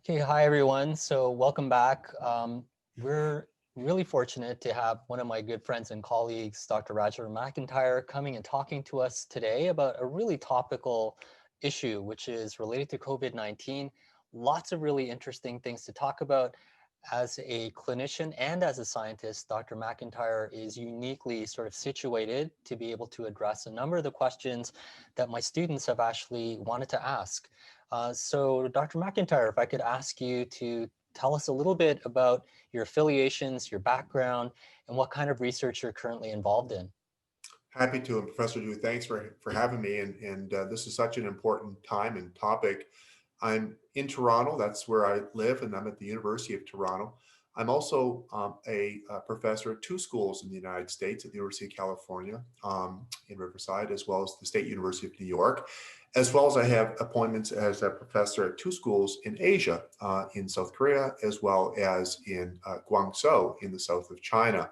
Okay, hi everyone. So welcome back. We're really fortunate to have one of my good friends and colleagues, Dr. McIntyre, coming and talking to us today about a really topical issue, which is related to COVID-19. Lots of really interesting things to talk about. As a clinician and as a scientist, Dr. McIntyre is uniquely sort of situated to be able to address a number of the questions that my students have actually wanted to ask. So Dr. McIntyre, if I could ask you to tell us a little bit about your affiliations, your background, and what kind of research you're currently involved in. Happy to, and Professor Drew, thanks for having me. And this is such an important time and topic. I'm in Toronto, that's where I live, and I'm at the University of Toronto. I'm also a professor at two schools in the United States, at the University of California in Riverside, as well as the State University of New York, as well as I have appointments as a professor at two schools in Asia, in South Korea, as well as in Guangzhou in the south of China.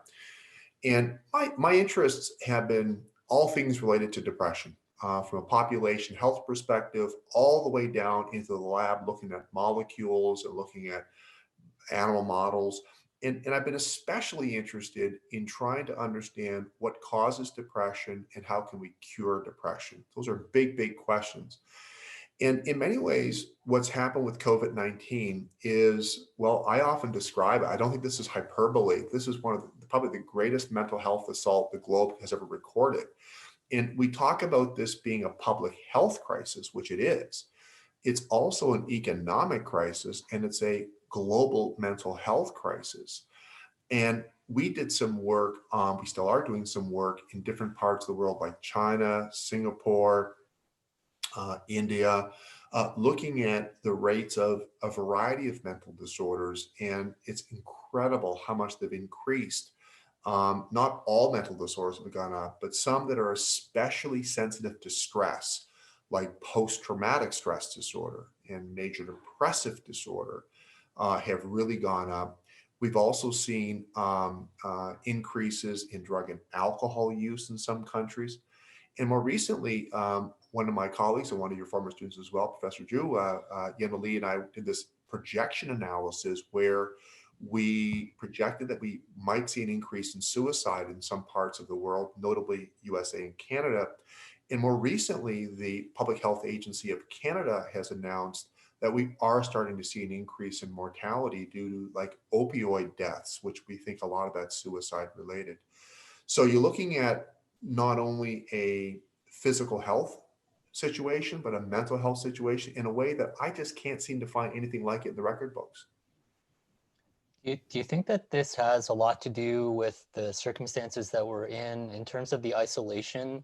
And my interests have been all things related to depression, from a population health perspective, all the way down into the lab, looking at molecules and looking at animal models. And I've been especially interested in trying to understand what causes depression and how can we cure depression. Those are big, big questions. And in many ways, what's happened with COVID-19 is, well, I often describe it, I don't think this is hyperbole. This is one of probably the greatest mental health assault the globe has ever recorded. And we talk about this being a public health crisis, which it is. It's also an economic crisis, and it's a global mental health crisis. And we did some work, we still are doing some work in different parts of the world, like China, Singapore, India, looking at the rates of a variety of mental disorders. And it's incredible how much they've increased. Not all mental disorders have gone up, but some that are especially sensitive to stress, like post-traumatic stress disorder and major depressive disorder, have really gone up. We've also seen increases in drug and alcohol use in some countries. And more recently, one of my colleagues and one of your former students as well, Professor Drew, Yen Lee, and I did this projection analysis where we projected that we might see an increase in suicide in some parts of the world, notably USA and Canada. And more recently, the Public Health Agency of Canada has announced that we are starting to see an increase in mortality due to like opioid deaths, which we think a lot of that's suicide related. So you're looking at not only a physical health situation, but a mental health situation in a way that I just can't seem to find anything like it in the record books. Do you think that this has a lot to do with the circumstances that we're in terms of the isolation,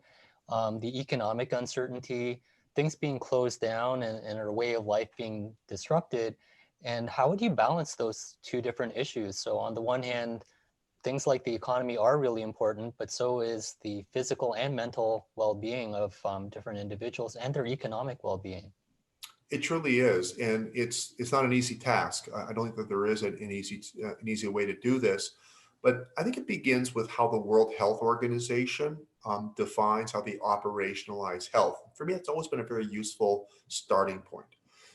the economic uncertainty, things being closed down and our way of life being disrupted? And how would you balance those two different issues? So on the one hand, things like the economy are really important, but so is the physical and mental well-being of different individuals and their economic well-being. It truly is, and it's not an easy task. I don't think that there is an easy way to do this, but I think it begins with how the World Health Organization defines how they operationalize health. For me, it's always been a very useful starting point.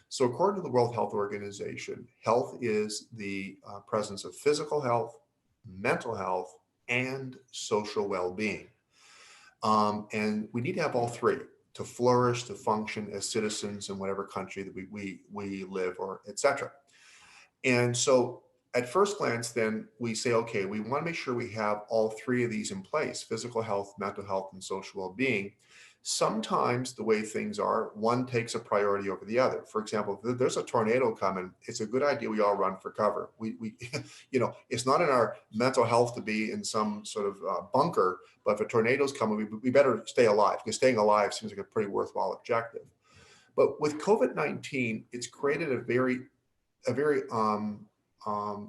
So, according to the World Health Organization, health is the presence of physical health, mental health, and social well-being. And we need to have all three to flourish, to function as citizens in whatever country that we live, or et cetera. And so at first glance, then we say, okay, we want to make sure we have all three of these in place: physical health, mental health, and social well being. Sometimes the way things are, one takes a priority over the other. For example, if there's a tornado coming, it's a good idea we all run for cover. It's not in our mental health to be in some sort of bunker, but if a tornado's coming, we better stay alive, because staying alive seems like a pretty worthwhile objective. But with COVID-19, it's created a very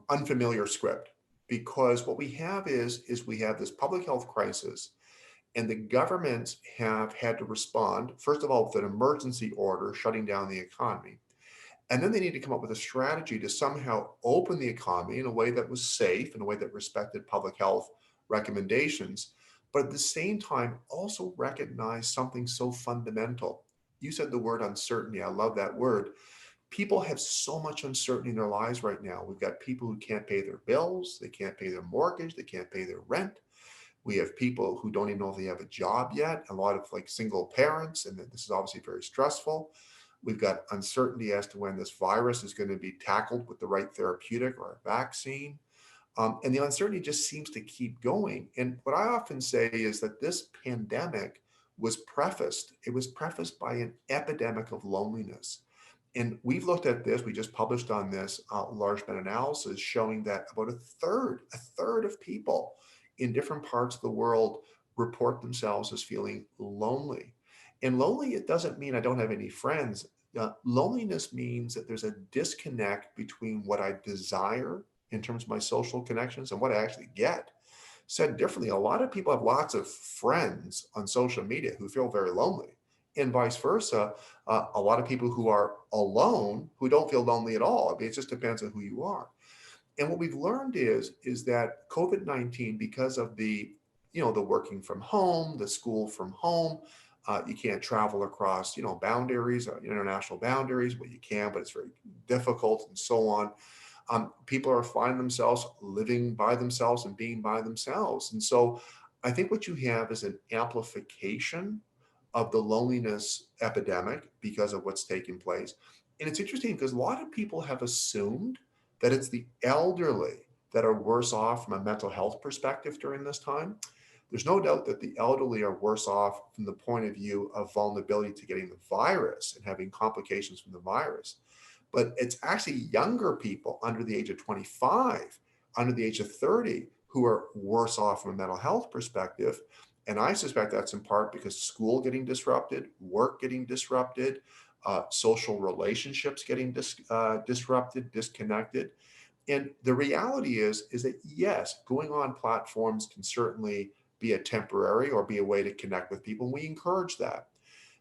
unfamiliar script, because what we have is we have this public health crisis, and the governments have had to respond, first of all, with an emergency order shutting down the economy. And then they need to come up with a strategy to somehow open the economy in a way that was safe, in a way that respected public health recommendations, but at the same time also recognize something so fundamental. You said the word uncertainty. I love that word. People have so much uncertainty in their lives right now. We've got people who can't pay their bills, they can't pay their mortgage, they can't pay their rent. We have people who don't even know if they have a job yet, a lot of like single parents, and this is obviously very stressful. We've got uncertainty as to when this virus is going to be tackled with the right therapeutic or a vaccine. And the uncertainty just seems to keep going. And what I often say is that this pandemic it was prefaced by an epidemic of loneliness. And we've looked at this, we just published on this large meta-analysis showing that about a third of people in different parts of the world report themselves as feeling lonely. And lonely, it doesn't mean I don't have any friends. Loneliness means that there's a disconnect between what I desire in terms of my social connections and what I actually get. Said differently, a lot of people have lots of friends on social media who feel very lonely, and vice versa. A lot of people who are alone who don't feel lonely at all. I mean, it just depends on who you are. And what we've learned is that COVID-19, because of the working from home, the school from home, you can't travel across boundaries, international boundaries. Well, you can, but it's very difficult and so on. People are finding themselves living by themselves and being by themselves. And so I think what you have is an amplification of the loneliness epidemic because of what's taking place. And it's interesting because a lot of people have assumed that it's the elderly that are worse off from a mental health perspective during this time. There's no doubt that the elderly are worse off from the point of view of vulnerability to getting the virus and having complications from the virus. But it's actually younger people under the age of 25, under the age of 30, who are worse off from a mental health perspective. And I suspect that's in part because school getting disrupted, work getting disrupted, social relationships getting disrupted, disconnected. And the reality is that yes, going on platforms can certainly be a temporary or be a way to connect with people. And we encourage that.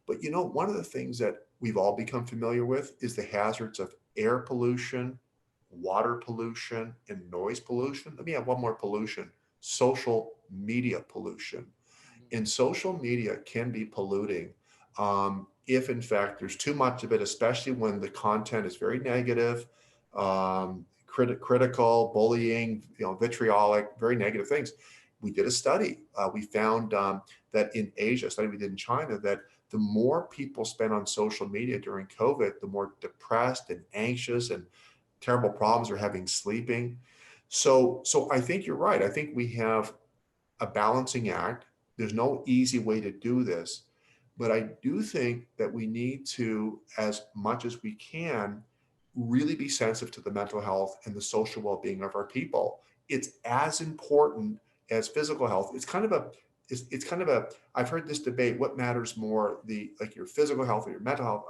But one of the things that we've all become familiar with is the hazards of air pollution, water pollution, and noise pollution. Let me add one more pollution: social media pollution. And social media can be polluting if, in fact, there's too much of it, especially when the content is very negative, critical, bullying, vitriolic, very negative things. We did a study. We found that in Asia, a study we did in China, that the more people spent on social media during COVID, the more depressed and anxious and terrible problems they're having sleeping. So I think you're right. I think we have a balancing act. There's no easy way to do this, but I do think that we need to, as much as we can, really be sensitive to the mental health and the social well-being of our people. It's as important as physical health. It's kind of a I've heard this debate: what matters more, your physical health or your mental health?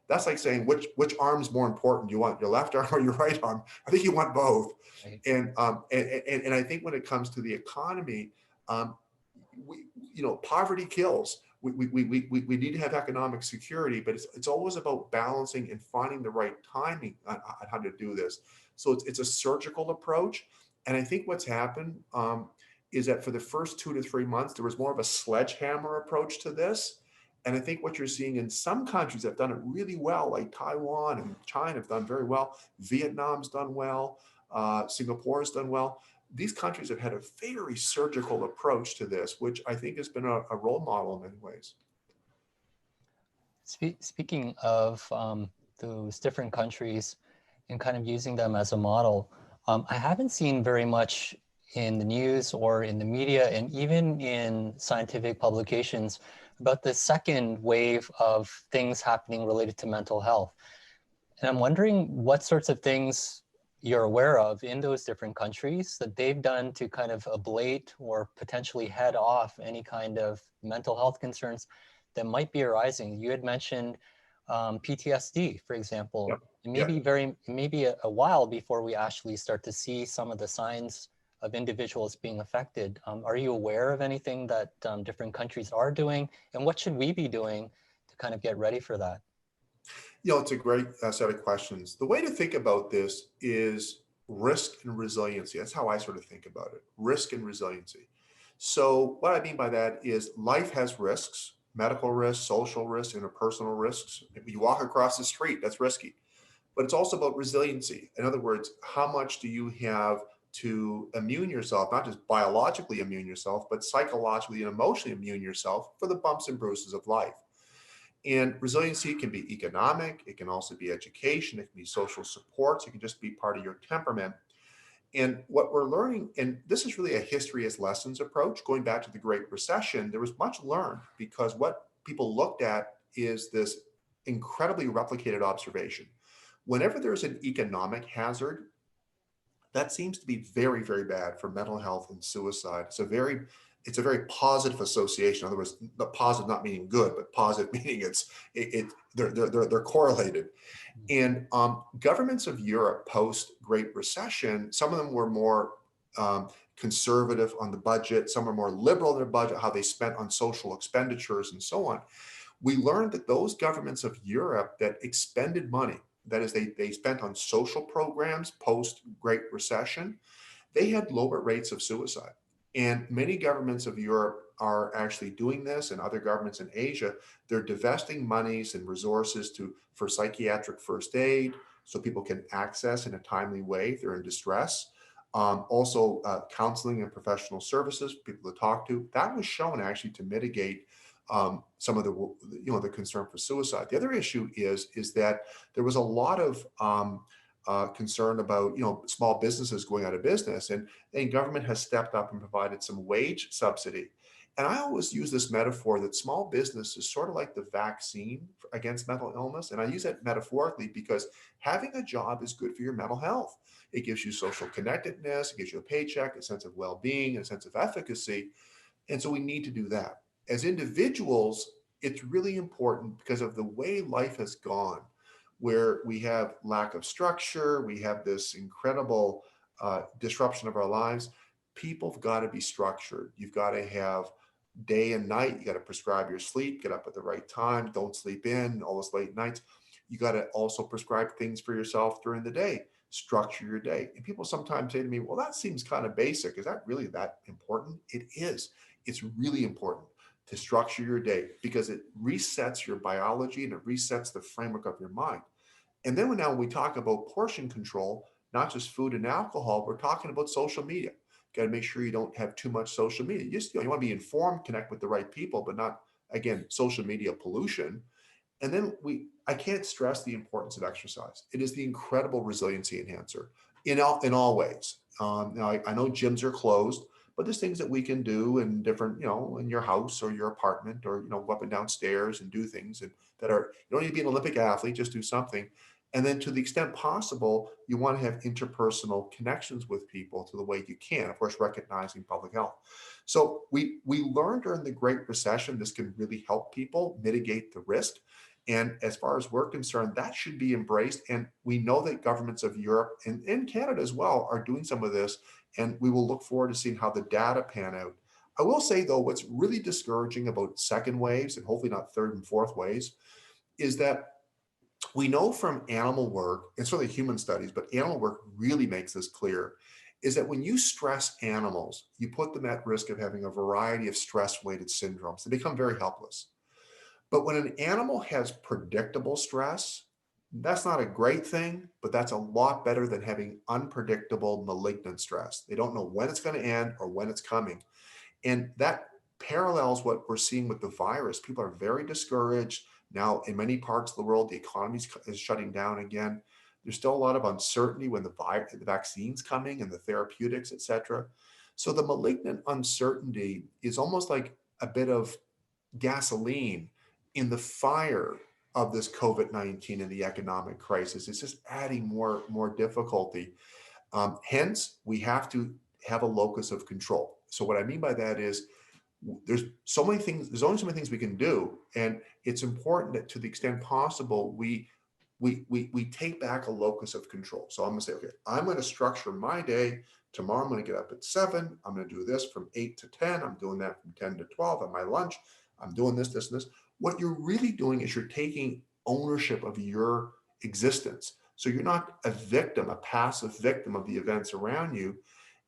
That's like saying which arm's more important. You want your left arm or your right arm? I think you want both. Right. And I think when it comes to the economy, um, poverty kills. We need to have economic security, but it's always about balancing and finding the right timing on how to do this. So it's a surgical approach. And I think what's happened is that for the first 2 to 3 months, there was more of a sledgehammer approach to this. And I think what you're seeing in some countries that have done it really well, like Taiwan and China have done very well. Vietnam's done well. Singapore has done well. These countries have had a very surgical approach to this, which I think has been a role model in many ways. Speaking of those different countries and kind of using them as a model, I haven't seen very much in the news or in the media and even in scientific publications about the second wave of things happening related to mental health. And I'm wondering what sorts of things you're aware of in those different countries that they've done to kind of ablate or potentially head off any kind of mental health concerns that might be arising. You had mentioned PTSD, for example. Yep. It may be a while before we actually start to see some of the signs of individuals being affected. Are you aware of anything that different countries are doing, and what should we be doing to kind of get ready for that? It's a great set of questions. The way to think about this is risk and resiliency. That's how I sort of think about it: risk and resiliency. So, what I mean by that is life has risks: medical risks, social risks, interpersonal risks. If you walk across the street, that's risky. but it's also about resiliency. In other words, how much do you have to immune yourself, not just biologically immune yourself, but psychologically and emotionally immune yourself for the bumps and bruises of life. And resiliency can be economic, it can also be education, it can be social supports, it can just be part of your temperament. And what we're learning, and this is really a history as lessons approach, going back to the Great Recession, there was much learned because what people looked at is this incredibly replicated observation. Whenever there's an economic hazard, that seems to be very, very bad for mental health and suicide. It's a very positive association. In other words, the positive not meaning good, but positive meaning they're correlated. Mm. And governments of Europe post Great Recession, some of them were more conservative on the budget, some were more liberal in their budget, how they spent on social expenditures and so on. We learned that those governments of Europe that expended money, that is, they spent on social programs post Great Recession, they had lower rates of suicide. And many governments of Europe are actually doing this, and other governments in Asia, they're divesting monies and resources for psychiatric first aid so people can access in a timely way if they're in distress. Also, counseling and professional services for people to talk to. That was shown actually to mitigate some of the concern for suicide. The other issue is that there was a lot of concern about small businesses going out of business, and government has stepped up and provided some wage subsidy. And I always use this metaphor that small business is sort of like the vaccine against mental illness. And I use that metaphorically because having a job is good for your mental health. It gives you social connectedness, it gives you a paycheck, a sense of well-being, a sense of efficacy. And so we need to do that. As individuals, it's really important because of the way life has gone, where we have lack of structure, we have this incredible disruption of our lives. People have got to be structured. You've got to have day and night. You got to prescribe your sleep, get up at the right time, don't sleep in, all those late nights. You got to also prescribe things for yourself during the day, structure your day. And people sometimes say to me, well, that seems kind of basic. Is that really that important? It is. It's really important to structure your day because it resets your biology and it resets the framework of your mind. And then when we talk about portion control, not just food and alcohol, we're talking about social media. Got to make sure you don't have too much social media. You want to be informed, connect with the right people, but not, again, social media pollution. And then I can't stress the importance of exercise. It is the incredible resiliency enhancer in all ways. Now I know gyms are closed, but there's things that we can do in different, in your house or your apartment, or go up and down stairs and do things that are, you don't need to be an Olympic athlete, just do something. And then to the extent possible, you want to have interpersonal connections with people to the way you can, of course, recognizing public health. So we learned during the Great Recession, this can really help people mitigate the risk. And as far as we're concerned, that should be embraced. And we know that governments of Europe and Canada as well are doing some of this. And we will look forward to seeing how the data pan out. I will say, though, what's really discouraging about second waves, and hopefully not third and fourth waves, is that we know from animal work, and certainly human studies, but animal work really makes this clear, is that when you stress animals, you put them at risk of having a variety of stress-related syndromes. They become very helpless. But when an animal has predictable stress, that's not a great thing, but that's a lot better than having unpredictable malignant stress. They don't know when it's going to end or when it's coming. And that parallels what we're seeing with the virus. People are very discouraged. Now, in many parts of the world, the economy is shutting down again. There's still a lot of uncertainty when the vaccine's coming and the therapeutics, et cetera. So the malignant uncertainty is almost like a bit of gasoline in the fire of this COVID-19 and the economic crisis. It's just adding more difficulty. Hence, we have to have a locus of control. So what I mean by that is there's so many things, there's only so many things we can do. And it's important that to the extent possible, we take back a locus of control. So I'm gonna say, okay, I'm gonna structure my day. Tomorrow I'm gonna get up at 7. I'm gonna do this from 8 to 10. I'm doing that from 10 to 12 at my lunch. I'm doing this, this, and this. What you're really doing is you're taking ownership of your existence. So you're not a victim, a passive victim of the events around you.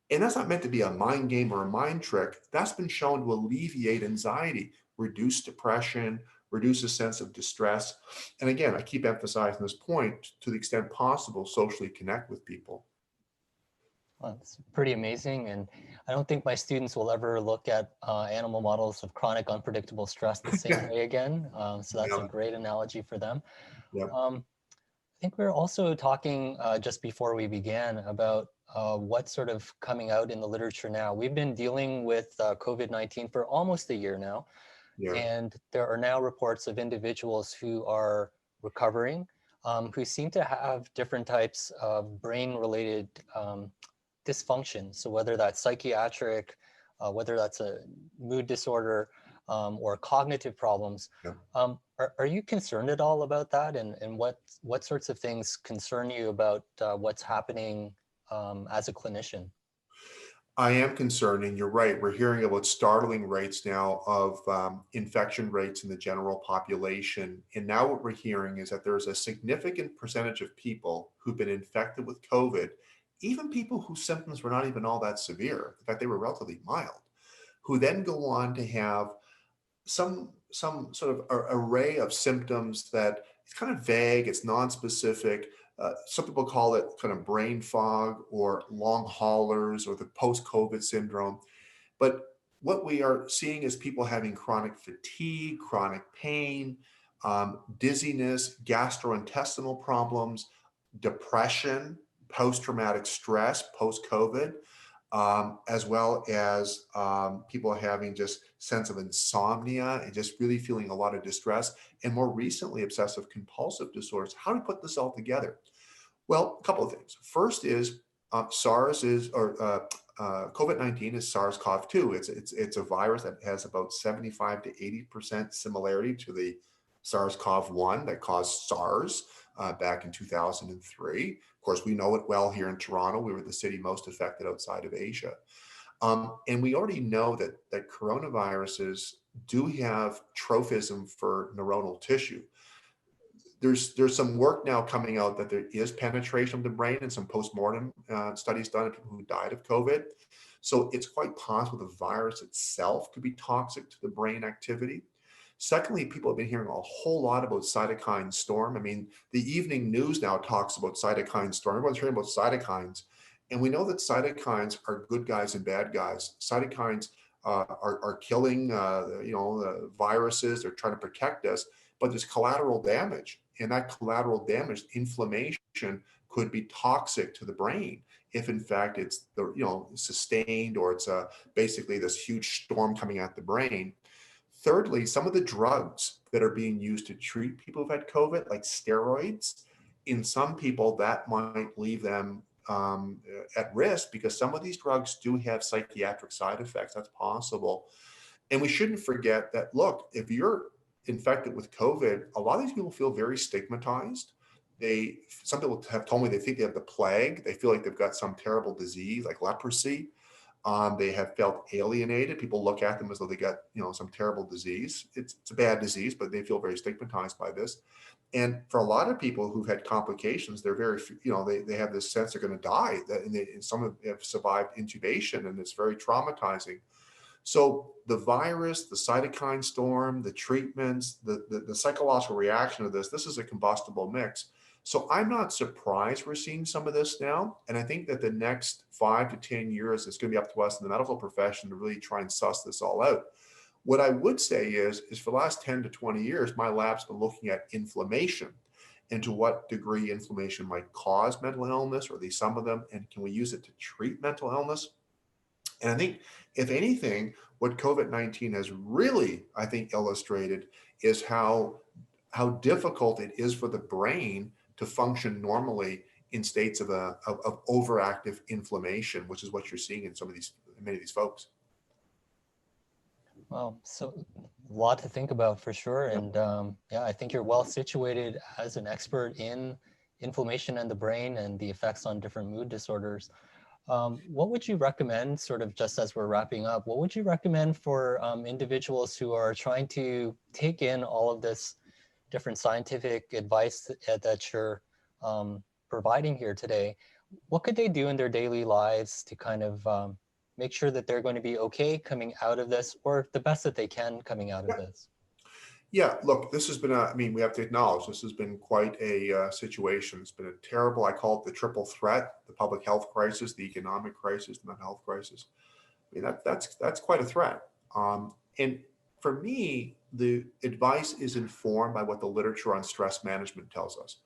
And that's not meant to be a mind game or a mind trick. That's been shown to alleviate anxiety, reduce depression, reduce a sense of distress. And again, I keep emphasizing this point, to the extent possible, socially connect with people. Well, it's pretty amazing. And I don't think my students will ever look at animal models of chronic unpredictable stress the same way again. So that's a Yeah, great analogy for them. yeah, I think we were also talking just before we began about what's sort of coming out in the literature now. We've been dealing with COVID-19 for almost a year now, yeah, and there are now reports of individuals who are recovering, who seem to have different types of brain-related dysfunction. So whether that's psychiatric, whether that's a mood disorder, or cognitive problems. yeah. Are you concerned at all about that? And what sorts of things concern you about what's happening as a clinician? I am concerned, and you're right. We're hearing about startling rates now of infection rates in the general population. And now what we're hearing is that there's a significant percentage of people who've been infected with COVID, even people whose symptoms were not even all that severe. In fact, they were relatively mild, who then go on to have some sort of array of symptoms that it's kind of vague, it's non-specific. Some people call it kind of brain fog or long haulers or the post-COVID syndrome. But what we are seeing is people having chronic fatigue, chronic pain, dizziness, gastrointestinal problems, depression, post-traumatic stress, post-COVID, as well as people having just sense of insomnia and just really feeling a lot of distress, and more recently, obsessive compulsive disorders. How do we put this all together? Well, a couple of things. First is SARS is, or COVID-19 is SARS-CoV-2. It's a virus that has about 75 to 80% similarity to the SARS-CoV-1 that caused SARS back in 2003. Of course, we know it well here in Toronto. We were the city most affected outside of Asia. And we already know that coronaviruses do have tropism for neuronal tissue. There's some work now coming out that there is penetration of the brain and some postmortem studies done on people who died of COVID. So it's quite possible the virus itself could be toxic to the brain activity. Secondly, people have been hearing a whole lot about cytokine storm. I mean, the evening news now talks about cytokine storm. Everyone's hearing about cytokines. And we know that cytokines are good guys and bad guys. Cytokines are killing, viruses. They're trying to protect us, but there's collateral damage. And that collateral damage, inflammation, could be toxic to the brain if in fact it's sustained, or it's basically this huge storm coming at the brain. Thirdly, some of the drugs that are being used to treat people who've had COVID, like steroids, in some people that might leave them at risk, because some of these drugs do have psychiatric side effects. That's possible. And we shouldn't forget that, look, if you're infected with COVID, a lot of these people feel very stigmatized. Some people have told me they think they have the plague. They feel like they've got some terrible disease like leprosy. They have felt alienated. People look at them as though they got, some terrible disease. It's a bad disease, but they feel very stigmatized by this. And for a lot of people who've had complications, they're very, they have this sense they're going to die. And some have survived intubation, and it's very traumatizing. So the virus, the cytokine storm, the treatments, the psychological reaction to this is a combustible mix. So I'm not surprised we're seeing some of this now. And I think that the next 5 to 10 years, it's going to be up to us in the medical profession to really try and suss this all out. What I would say is for the last 10 to 20 years, my lab's been looking at inflammation and to what degree inflammation might cause mental illness, or at least some of them, and can we use it to treat mental illness? And I think, if anything, what COVID-19 has really, I think, illustrated is how difficult it is for the brain to function normally in states of overactive inflammation, which is what you're seeing in many of these folks. Well, so a lot to think about for sure. Yeah. And I think you're well situated as an expert in inflammation in the brain and the effects on different mood disorders. What would you recommend, sort of just as we're wrapping up, what would you recommend for individuals who are trying to take in all of this different scientific advice that you're providing here today? What could they do in their daily lives to kind of make sure that they're going to be okay coming out of this, or the best that they can coming out of this? Yeah, look, this has been I mean, we have to acknowledge this has been quite a situation. It's been a terrible, I call it the triple threat: the public health crisis, the economic crisis, the mental health crisis. I mean, that's quite a threat. And for me, the advice is informed by what the literature on stress management tells us.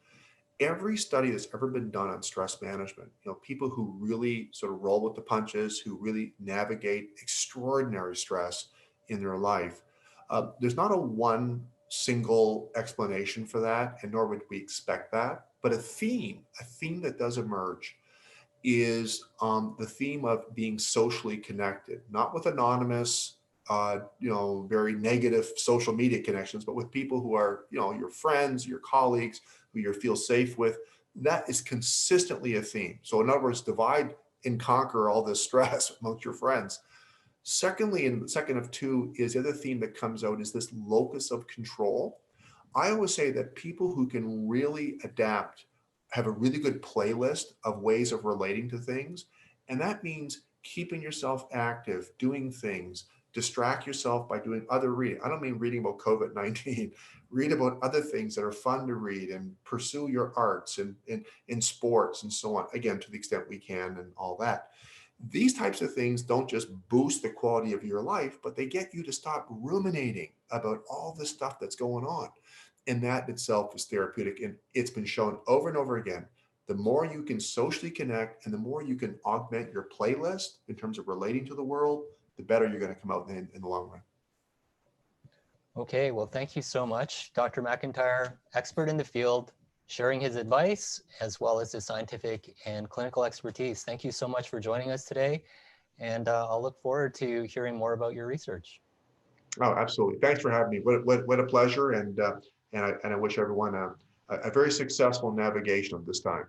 Every study that's ever been done on stress management, people who really sort of roll with the punches, who really navigate extraordinary stress in their life, there's not a one single explanation for that, and nor would we expect that. But a theme that does emerge is the theme of being socially connected, not with anonymous, very negative social media connections, but with people who are, your friends, your colleagues, who you feel safe with. That is consistently a theme. So, in other words, divide and conquer all this stress amongst your friends. Secondly, and second of two, is the other theme that comes out is this locus of control. I always say that people who can really adapt have a really good playlist of ways of relating to things. And that means keeping yourself active, doing things, distract yourself by doing other reading. I don't mean reading about COVID-19, read about other things that are fun to read and pursue your arts and in sports and so on. Again, to the extent we can and all that. These types of things don't just boost the quality of your life, but they get you to stop ruminating about all the stuff that's going on. And that itself is therapeutic. And it's been shown over and over again. The more you can socially connect and the more you can augment your playlist in terms of relating to the world, the better you're going to come out in the long run. Okay, well, thank you so much, Dr. McIntyre, expert in the field, sharing his advice as well as his scientific and clinical expertise. Thank you so much for joining us today, and I'll look forward to hearing more about your research. Oh, absolutely. Thanks for having me. What a pleasure. And I wish everyone a very successful navigation of this time.